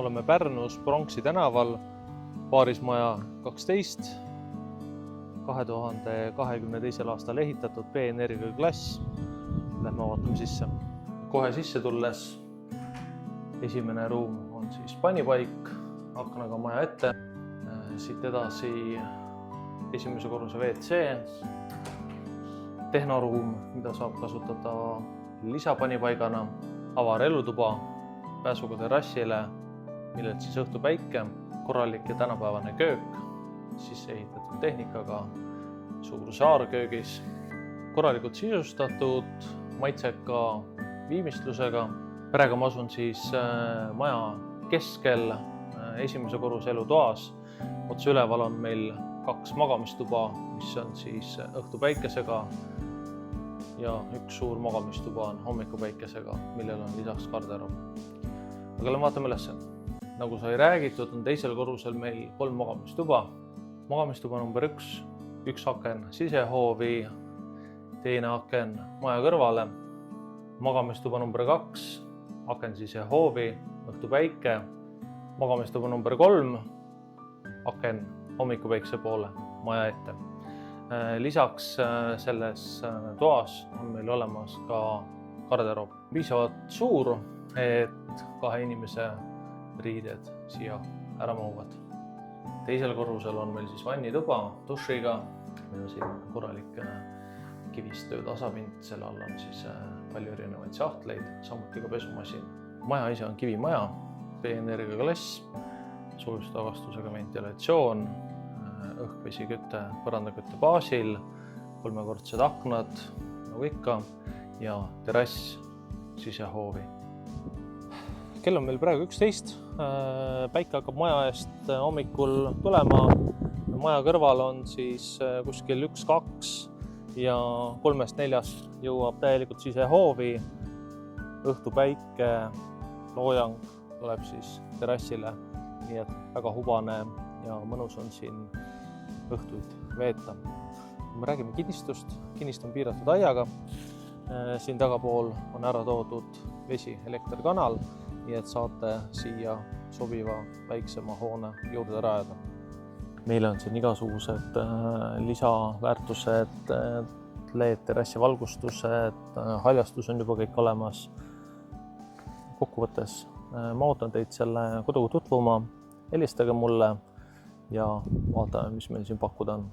oleme Pärnus Pronksi tänaval, Paarismaja 12, 2022. aastal ehitatud B-Energia klass. Lähme vaatame sisse. Kohe sisse tulles esimene ruum on siis panipaik, aknaga maja ette. Siit edasi esimese korruse WC, tehnoruum, mida saab kasutada lisapanipaigana, avar elutuba, pääsuga terrassile, millelt siis õhtupäike, korralik ja tänapäevane köök, sisse ehitatud tehnikaga, suur saar köögis, korralikult sisustatud, maitseka viimistlusega. Praegu ma asun siis maja keskel esimese korruse elutoas. Otse üleval on meil 2 magamistuba, mis on siis õhtupäikesega ja üks suur magamistuba on hommikupäikesega, millel on lisaks garderoob. Aga vaatame ülesse. Nagu sai räägitud, on teisel korrusel meil 3 magamistuba. Magamistuba number 1, üks aken sisehoovi, teine aken maja kõrvale. Magamistuba number 2, aken sisehoovi, õhtupäike. Magamistuba number 3, aken hommikupäikse poole maja ette. Lisaks selles toas on meil olemas ka garderoob. Piisavalt suur, et 2 inimese riided siia ära mahuvad. Teisel korrusel on meil siis vannituba dušiga. Meil on siin korralik kivist töötasapind, selle all on siis palju erinevaid sahtleid, samuti ka pesumasin. Maja ise on kivimaja, B-Energia klass, soojustagastusega ventilatsioon, õhk-vesiküte, põrandakütte baasil, 3-kordsed aknad, nagu ikka, ja terrass sisehoovi. Kell on meil praegu 11, päike hakkab maja eest hommikul tulema. Maja kõrval on siis kuskil 1-2 ja 3-4 jõuab täielikult sisehoovi. Õhtupäike, loojang tuleb siis terrassile, nii et väga hubane ja mõnus on siin õhtuid veeta. Kui me räägime kinnistust, kinnist on piiratud aiaga. Siin tagapool on ära toodud vesi, elektrikanal, nii et saate siia sobiva väiksema hoone juurde rajada. Meil on siin igasugused lisaväärtused, LED terrassi valgustused, haljastus on juba kõik olemas. Kokkuvõttes ma ootan teid selle koduga tutvuma, helistage mulle ja vaatame, mis meil siin pakkuda on.